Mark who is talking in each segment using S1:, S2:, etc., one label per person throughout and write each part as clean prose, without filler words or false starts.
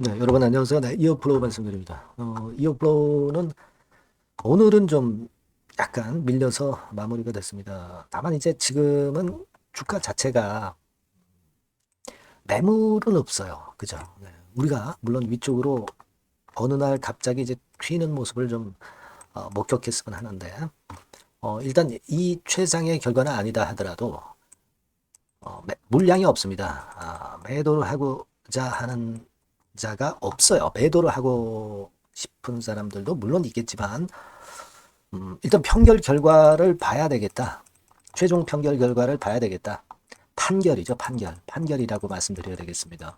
S1: 네, 여러분 안녕하세요. 네, 이어플로우 말씀드립니다. 이어플로우는 오늘은 좀 약간 밀려서 마무리가 됐습니다. 다만 이제 지금은 주가 자체가 매물은 없어요. 그죠? 네, 우리가 물론 위쪽으로 어느 날 갑자기 이제 튀는 모습을 좀 목격했으면 하는데 일단 이 최상의 결과는 아니다 하더라도 물량이 없습니다. 매도를 하고자 하는 자가 없어요. 매도를 하고 싶은 사람들도 물론 있겠지만 일단 평결 결과를 봐야 되겠다. 최종 평결 결과를 봐야 되겠다. 판결이죠. 판결. 판결이라고 말씀드려야 되겠습니다.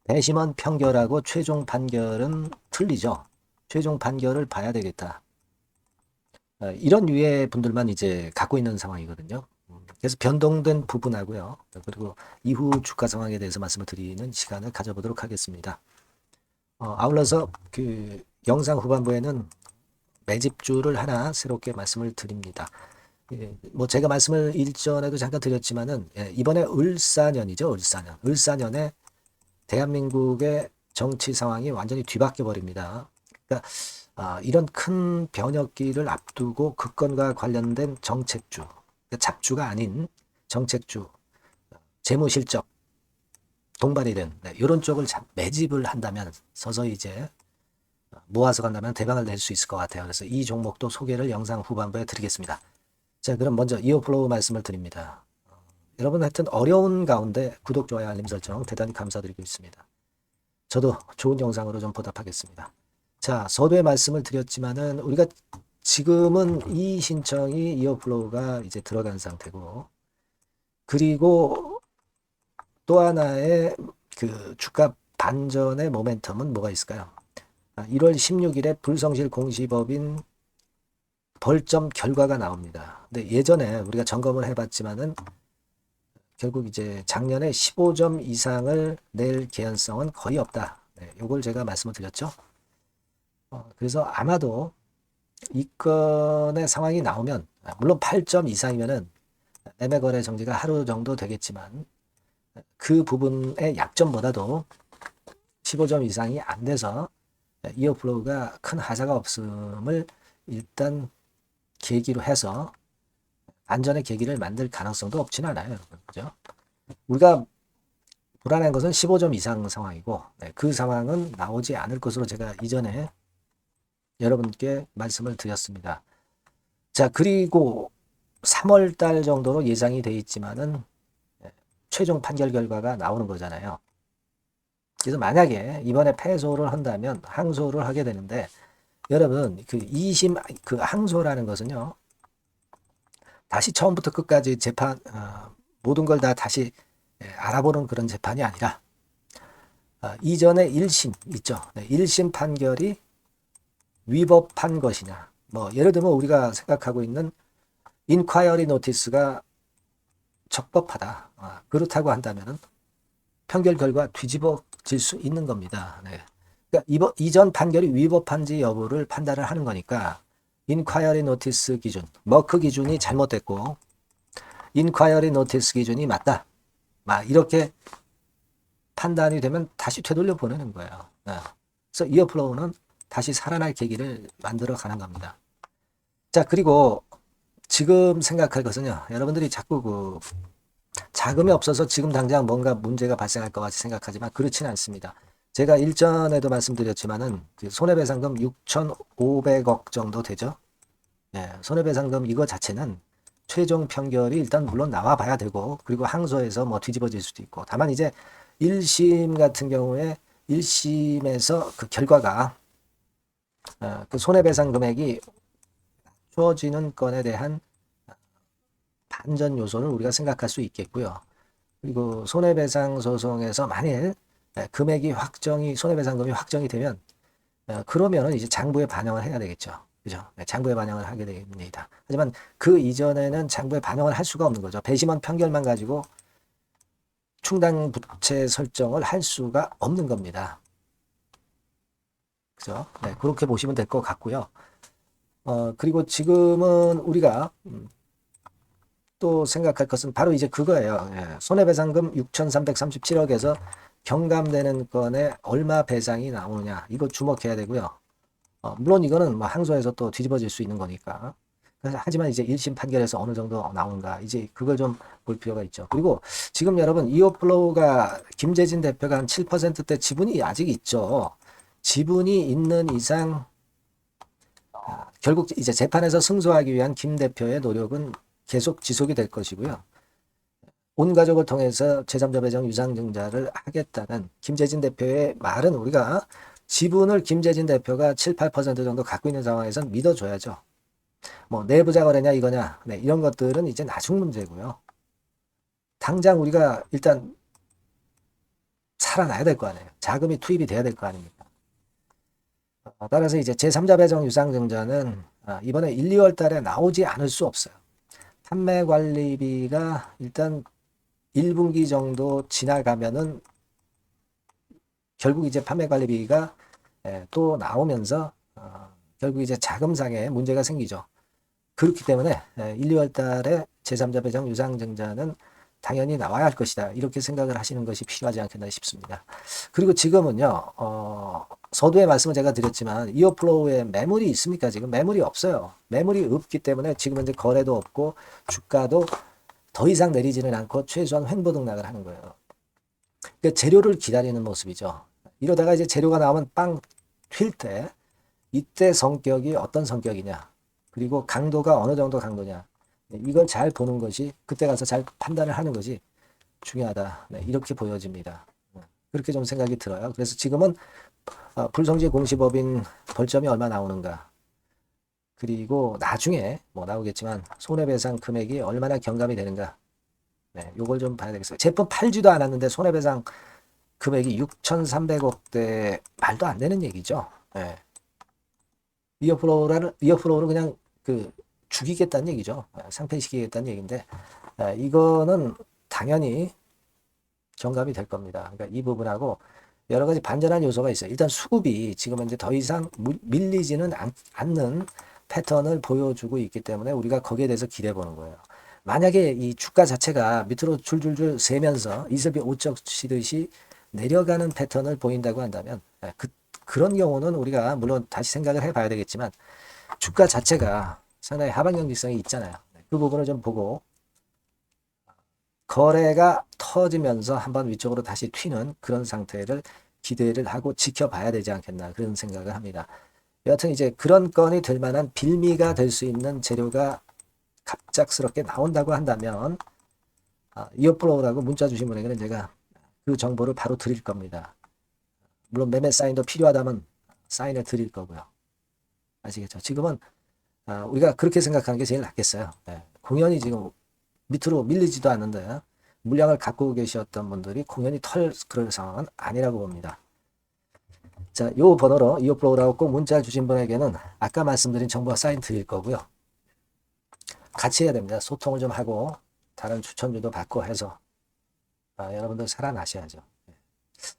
S1: 배심원 평결하고 최종 판결은 틀리죠. 최종 판결을 봐야 되겠다. 이런 류의 분들만 이제 갖고 있는 상황이거든요. 그래서 변동된 부분하고요. 그리고 이후 주가 상황에 대해서 말씀을 드리는 시간을 가져보도록 하겠습니다. 아울러서 그 영상 후반부에는 매집주를 하나 새롭게 말씀을 드립니다. 뭐 제가 말씀을 일전에도 잠깐 드렸지만은 이번에 을사년이죠. 을사년. 을사년에 대한민국의 정치 상황이 완전히 뒤바뀌어 버립니다. 그러니까 이런 큰 변혁기를 앞두고 국권과 관련된 정책주, 그러니까 잡주가 아닌 정책주, 재무실적, 동반이 된 이런 쪽을 매집을 한다면 서서히 이제 모아서 간다면 대박을 낼 수 있을 것 같아요. 그래서 이 종목도 소개를 영상 후반부에 드리겠습니다. 자, 그럼 먼저 이어플로우 말씀을 드립니다. 여러분 하여튼 어려운 가운데 구독, 좋아요, 알림 설정 대단히 감사드리고 있습니다. 저도 좋은 영상으로 좀 보답하겠습니다. 자, 서두에 말씀을 드렸지만은 우리가 지금은 이 신청이 이어플로우가 이제 들어간 상태고, 그리고 또 하나의 그 주가 반전의 모멘텀은 뭐가 있을까요? 1월 16일에 불성실 공시법인 벌점 결과가 나옵니다. 근데 예전에 우리가 점검을 해봤지만은 결국 이제 작년에 15점 이상을 낼 개연성은 거의 없다. 네, 요걸 제가 말씀을 드렸죠. 그래서 아마도 이 건의 상황이 나오면 물론 8점 이상이면은 매매 거래 정지가 하루 정도 되겠지만 그 부분의 약점보다도 15점 이상이 안 돼서 이어플로우가 큰 하자가 없음을 일단 계기로 해서 안전의 계기를 만들 가능성도 없지는 않아요. 그죠? 우리가 불안한 것은 15점 이상 상황이고 그 상황은 나오지 않을 것으로 제가 이전에 여러분께 말씀을 드렸습니다. 자, 그리고 3월 달 정도로 예상이 돼 있지만은 최종 판결 결과가 나오는 거잖아요. 그래서 만약에 이번에 패소를 한다면 항소를 하게 되는데 여러분 그 2심 그 항소라는 것은요. 다시 처음부터 끝까지 재판 모든 걸 다 다시 알아보는 그런 재판이 아니라 이전에 1심 있죠. 1심 판결이 위법한 것이냐. 뭐 예를 들면 우리가 생각하고 있는 인콰이어리 노티스가 적법하다. 그렇다고 한다면은 판결 결과 뒤집어질 수 있는 겁니다. 네. 그러니까 이전 판결이 위법한지 여부를 판단을 하는 거니까 인콰이어리 노티스 기준, 머크 기준이 잘못됐고 인콰이어리 노티스 기준이 맞다. 이렇게 판단이 되면 다시 되돌려 보내는 거예요. 그래서 이어플로우는 다시 살아날 계기를 만들어 가는 겁니다. 자, 그리고 지금 생각할 것은요. 여러분들이 자꾸 그 자금이 없어서 지금 당장 뭔가 문제가 발생할 것 같이 생각하지만 그렇지는 않습니다. 제가 일전에도 말씀드렸지만은 손해배상금 6,500억 정도 되죠. 예, 손해배상금 이거 자체는 최종 판결이 일단 물론 나와 봐야 되고 그리고 항소해서 뭐 뒤집어질 수도 있고 다만 이제 1심 같은 경우에 1심에서 그 결과가 그 손해배상 금액이 주어지는 건에 대한 반전 요소를 우리가 생각할 수 있겠고요. 그리고 손해배상 소송에서 만일 금액이 손해배상금이 확정이 되면 그러면은 이제 장부에 반영을 해야 되겠죠. 그죠? 장부에 반영을 하게 됩니다. 하지만 그 이전에는 장부에 반영을 할 수가 없는 거죠. 배심원 판결만 가지고 충당 부채 설정을 할 수가 없는 겁니다. 그죠? 네, 그렇게 보시면 될 것 같고요. 그리고 지금은 우리가 또 생각할 것은 바로 이제 그거예요. 손해배상금 6,337억에서 경감되는 건에 얼마 배상이 나오느냐 이거 주목해야 되고요. 물론 이거는 뭐 항소에서 또 뒤집어질 수 있는 거니까. 하지만 이제 1심 판결에서 어느 정도 나오는가 이제 그걸 좀 볼 필요가 있죠. 그리고 지금 여러분 이어플로우가 김재진 대표가 한 7%대 지분이 아직 있죠. 지분이 있는 이상 결국 이제 재판에서 승소하기 위한 김 대표의 노력은 계속 지속이 될 것이고요. 온 가족을 통해서 제3자 배정 유상증자를 하겠다는 김재진 대표의 말은 우리가 지분을 김재진 대표가 7, 8% 정도 갖고 있는 상황에서 믿어줘야죠. 뭐 내부자 거래냐 이거냐 네, 이런 것들은 이제 나중 문제고요. 당장 우리가 일단 살아나야 될 거 아니에요. 자금이 투입이 돼야 될 거 아닙니까? 따라서 이제 제3자 배정 유상증자는 이번에 1, 2월 달에 나오지 않을 수 없어요. 판매 관리비가 일단 1분기 정도 지나가면은 결국 이제 판매 관리비가 또 나오면서 결국 이제 자금상에 문제가 생기죠. 그렇기 때문에 1, 2월 달에 제3자 배정 유상증자는 당연히 나와야 할 것이다. 이렇게 생각을 하시는 것이 필요하지 않겠나 싶습니다. 그리고 지금은요, 서두에 말씀을 제가 드렸지만, 이어플로우에 매물이 있습니까? 지금 매물이 없어요. 매물이 없기 때문에 지금 이제 거래도 없고, 주가도 더 이상 내리지는 않고, 최소한 횡보 등락을 하는 거예요. 그러니까 재료를 기다리는 모습이죠. 이러다가 이제 재료가 나오면 빵 튈 때, 이때 성격이 어떤 성격이냐, 그리고 강도가 어느 정도 강도냐, 이걸 잘 보는 것이 그때 가서 잘 판단을 하는 것이 중요하다. 네, 이렇게 보여집니다. 그렇게 좀 생각이 들어요. 그래서 지금은 불성지 공시법인 벌점이 얼마 나오는가 그리고 나중에 뭐 나오겠지만 손해배상 금액이 얼마나 경감이 되는가 네, 요걸 좀 봐야 되겠어요. 제품 팔지도 않았는데 손해배상 금액이 6,300억대 말도 안 되는 얘기죠. 네. 이어플로우를 그냥 죽이겠다는 얘기죠. 상폐시키겠다는 얘기인데 이거는 당연히 경감이 될 겁니다. 그러니까 이 부분하고 여러 가지 반전한 요소가 있어요. 일단 수급이 지금 이제 더 이상 밀리지는 않는 패턴을 보여주고 있기 때문에 우리가 거기에 대해서 기대해 보는 거예요. 만약에 이 주가 자체가 밑으로 줄줄줄 세면서 이슬비 오쩍 치듯이 내려가는 패턴을 보인다고 한다면 그런 경우는 우리가 물론 다시 생각을 해봐야 되겠지만 주가 자체가 상당히 하방 경직성이 있잖아요. 그 부분을 좀 보고 거래가 터지면서 한번 위쪽으로 다시 튀는 그런 상태를 기대를 하고 지켜봐야 되지 않겠나 그런 생각을 합니다. 여하튼 이제 그런 건이 될 만한 빌미가 될 수 있는 재료가 갑작스럽게 나온다고 한다면 이어플로우라고 문자 주신 분에게는 제가 그 정보를 바로 드릴 겁니다. 물론 매매 사인도 필요하다면 사인을 드릴 거고요. 아시겠죠? 지금은 우리가 그렇게 생각하는 게 제일 낫겠어요. 네. 공연이 지금 밑으로 밀리지도 않는데 물량을 갖고 계셨던 분들이 공연이 털 그런 상황은 아니라고 봅니다. 자, 요 번호로 이어플로우라고 꼭 문자 주신 분에게는 아까 말씀드린 정보와 사인 드릴 거고요. 같이 해야 됩니다. 소통을 좀 하고 다른 추천주도 받고 해서 여러분들 살아나셔야죠.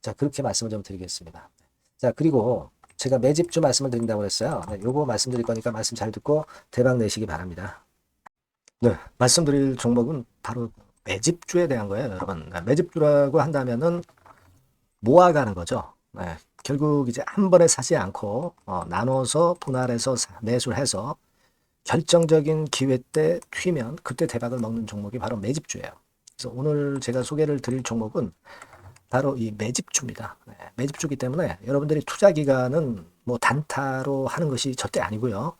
S1: 자, 그렇게 말씀을 좀 드리겠습니다. 자, 그리고 제가 매집주 말씀을 드린다고 했어요. 네, 요거 말씀드릴 거니까 말씀 잘 듣고 대박 내시기 바랍니다. 네, 말씀드릴 종목은 바로 매집주에 대한 거예요, 여러분. 매집주라고 한다면은 모아가는 거죠. 네, 결국 이제 한 번에 사지 않고 나눠서 분할해서 매수를 해서 결정적인 기회 때 튀면 그때 대박을 먹는 종목이 바로 매집주예요. 그래서 오늘 제가 소개를 드릴 종목은 바로 이 매집주입니다. 네, 매집주기 때문에 여러분들이 투자 기간은 뭐 단타로 하는 것이 절대 아니고요.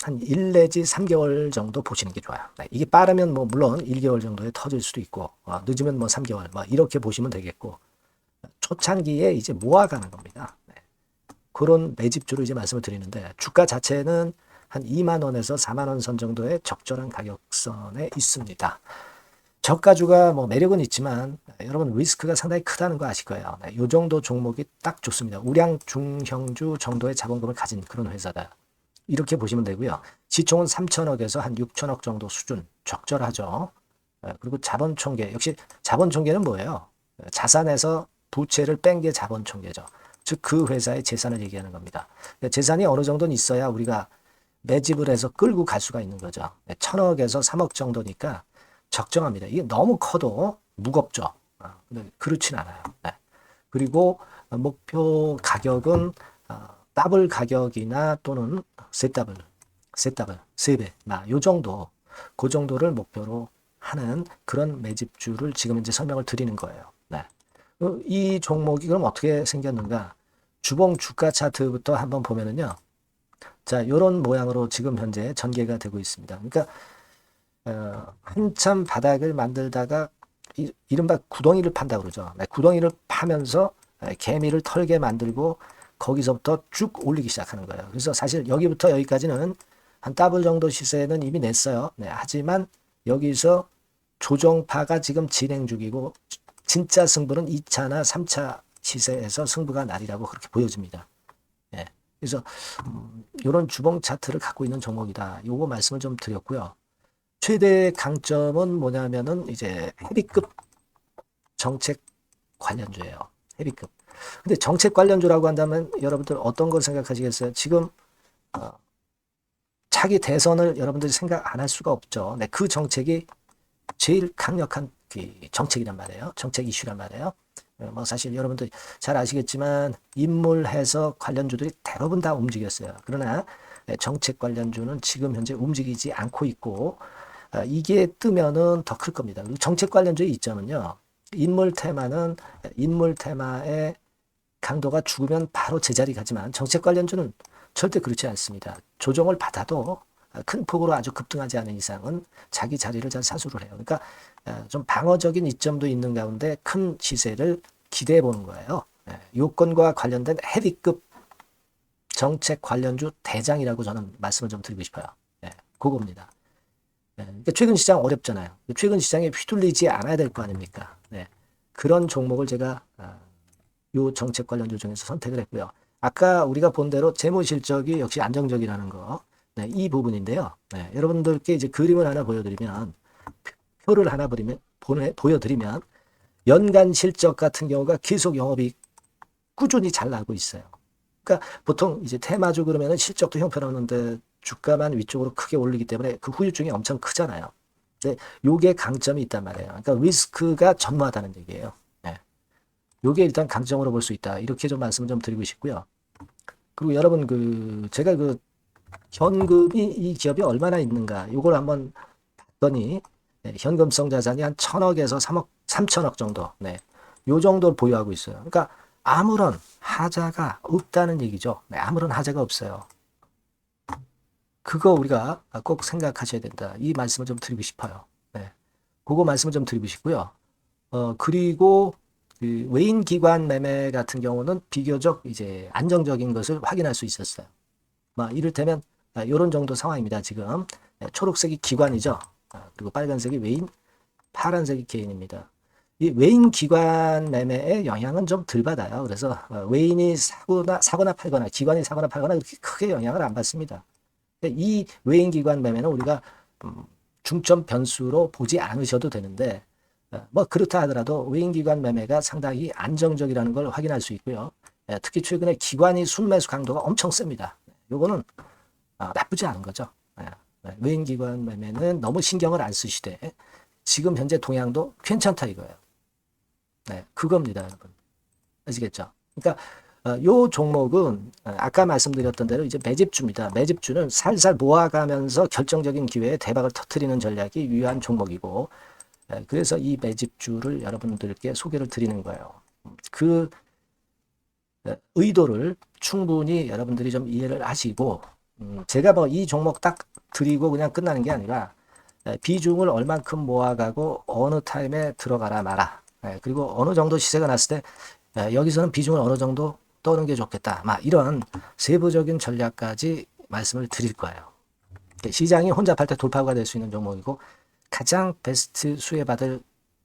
S1: 한 1 내지 3개월 정도 보시는 게 좋아요. 네, 이게 빠르면 뭐 물론 1개월 정도에 터질 수도 있고 늦으면 뭐 3개월 뭐 이렇게 보시면 되겠고 초창기에 이제 모아가는 겁니다. 네, 그런 매집주로 이제 말씀을 드리는데 주가 자체는 한 2만 원에서 4만 원 선 정도의 적절한 가격선에 있습니다. 저가주가 뭐 매력은 있지만 여러분 리스크가 상당히 크다는 거 아실 거예요. 네, 이 정도 종목이 딱 좋습니다. 우량 중형주 정도의 자본금을 가진 그런 회사다. 이렇게 보시면 되고요. 시총은 3천억에서 한 6천억 정도 수준 적절하죠. 그리고 자본총계 역시 자본총계는 뭐예요? 자산에서 부채를 뺀 게 자본총계죠. 즉 그 회사의 재산을 얘기하는 겁니다. 재산이 어느 정도는 있어야 우리가 매집을 해서 끌고 갈 수가 있는 거죠. 1,000억에서 3억 정도니까 적정합니다. 이게 너무 커도 무겁죠. 근데 그렇진 않아요. 네. 그리고 목표 가격은 더블 가격이나 또는 셋더블, 세 배, 요 정도, 그 정도를 목표로 하는 그런 매집주를 지금 이제 설명을 드리는 거예요. 네. 이 종목이 그럼 어떻게 생겼는가? 주봉 주가 차트부터 한번 보면은요. 자, 이런 모양으로 지금 현재 전개가 되고 있습니다. 그러니까 한참 바닥을 만들다가 이른바 구덩이를 판다 그러죠. 네, 구덩이를 파면서 개미를 털게 만들고 거기서부터 쭉 올리기 시작하는 거예요. 그래서 사실 여기부터 여기까지는 한 더블 정도 시세는 이미 냈어요. 네, 하지만 여기서 조정파가 지금 진행 중이고 진짜 승부는 2차나 3차 시세에서 승부가 나리라고 그렇게 보여집니다. 예. 그래서 이런 주봉 차트를 갖고 있는 종목이다. 요거 말씀을 좀 드렸고요. 최대 강점은 뭐냐면은 이제 헤비급 정책 관련주예요. 헤비급. 근데 정책 관련주라고 한다면 여러분들 어떤 걸 생각하시겠어요? 지금 차기 대선을 여러분들이 생각 안 할 수가 없죠. 네, 그 정책이 제일 강력한 그 정책이란 말이에요. 정책 이슈란 말이에요. 뭐 사실 여러분들 잘 아시겠지만 인물 해석 관련주들이 대부분 다 움직였어요. 그러나 정책 관련주는 지금 현재 움직이지 않고 있고 이게 뜨면은 더 클 겁니다. 정책 관련주의 이점은요. 인물 테마의 강도가 죽으면 바로 제자리 가지만 정책 관련주는 절대 그렇지 않습니다. 조정을 받아도 큰 폭으로 아주 급등하지 않은 이상은 자기 자리를 잘 사수를 해요. 그러니까 좀 방어적인 이점도 있는 가운데 큰 시세를 기대해 보는 거예요. 요건과 관련된 헤비급 정책 관련주 대장이라고 저는 말씀을 좀 드리고 싶어요. 그겁니다. 그러니까 최근 시장 어렵잖아요. 최근 시장에 휘둘리지 않아야 될 거 아닙니까? 그런 종목을 제가 요 정책 관련주 중에서 선택을 했고요. 아까 우리가 본 대로 재무 실적이 역시 안정적이라는 거, 이 부분인데요. 여러분들께 이제 그림을 하나 보여드리면, 표를 하나 보여드리면, 연간 실적 같은 경우가 계속 영업이 꾸준히 잘 나고 있어요. 그러니까 보통 이제 테마주 그러면은 실적도 형편없는데 주가만 위쪽으로 크게 올리기 때문에 그 후유증이 엄청 크잖아요. 근데 요게 강점이 있단 말이에요. 그러니까 리스크가 전무하다는 얘기예요. 요게 일단 강점으로 볼 수 있다. 이렇게 좀 말씀을 좀 드리고 싶고요. 그리고 여러분 제가 현금이 이 기업이 얼마나 있는가 요걸 한번 봤더니 현금성 자산이 한 1,000억에서 3천억 정도. 요 정도를 보유하고 있어요. 그러니까 아무런 하자가 없다는 얘기죠. 아무런 하자가 없어요. 그거 우리가 꼭 생각하셔야 된다. 이 말씀을 좀 드리고 싶어요. 그거 말씀을 좀 드리고 싶고요. 그리고 그 외인 기관 매매 같은 경우는 비교적 이제 안정적인 것을 확인할 수 있었어요. 이를테면 이런 정도 상황입니다. 지금 초록색이 기관이죠. 그리고 빨간색이 외인, 파란색이 개인입니다. 이 외인 기관 매매의 영향은 좀 덜 받아요. 그래서 외인이 사거나 팔거나 기관이 사거나 팔거나 그렇게 크게 영향을 안 받습니다. 이 외인 기관 매매는 우리가 중점 변수로 보지 않으셔도 되는데 그렇다 하더라도 외인기관 매매가 상당히 안정적이라는 걸 확인할 수 있고요. 특히 최근에 기관이 순매수 강도가 엄청 셉니다. 요거는 나쁘지 않은 거죠. 외인기관 매매는 너무 신경을 안 쓰시되 지금 현재 동향도 괜찮다 이거예요. 그겁니다, 여러분. 아시겠죠? 그러니까 요 종목은 아까 말씀드렸던 대로 이제 매집주입니다. 매집주는 살살 모아가면서 결정적인 기회에 대박을 터뜨리는 전략이 유효한 종목이고 그래서 이 매집주를 여러분들께 소개를 드리는 거예요. 그 의도를 충분히 여러분들이 좀 이해를 하시고 제가 이 종목 딱 드리고 그냥 끝나는 게 아니라 비중을 얼만큼 모아가고 어느 타임에 들어가라 마라. 그리고 어느 정도 시세가 났을 때 여기서는 비중을 어느 정도 떠는 게 좋겠다. 이런 세부적인 전략까지 말씀을 드릴 거예요. 시장이 혼자 팔 때 돌파구가 될 수 있는 종목이고 가장 베스트 수혜받을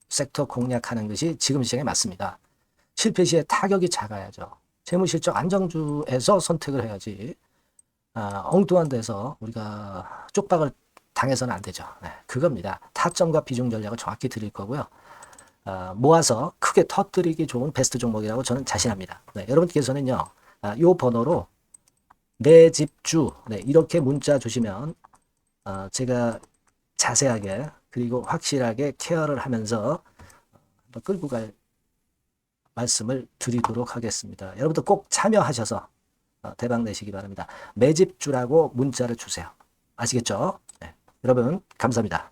S1: 섹터 공략하는 것이 지금 시장에 맞습니다. 실패 시에 타격이 작아야죠. 재무실적 안정주에서 선택을 해야지 엉뚱한 데서 우리가 쪽박을 당해서는 안 되죠. 그겁니다. 타점과 비중 전략을 정확히 드릴 거고요. 모아서 크게 터뜨리기 좋은 베스트 종목이라고 저는 자신합니다. 여러분께서는요. 이 번호로 내 집주 이렇게 문자 주시면 제가 자세하게 그리고 확실하게 케어를 하면서 끌고 갈 말씀을 드리도록 하겠습니다. 여러분들 꼭 참여하셔서 대박 내시기 바랍니다. 매집주라고 문자를 주세요. 아시겠죠? 네. 여러분 감사합니다.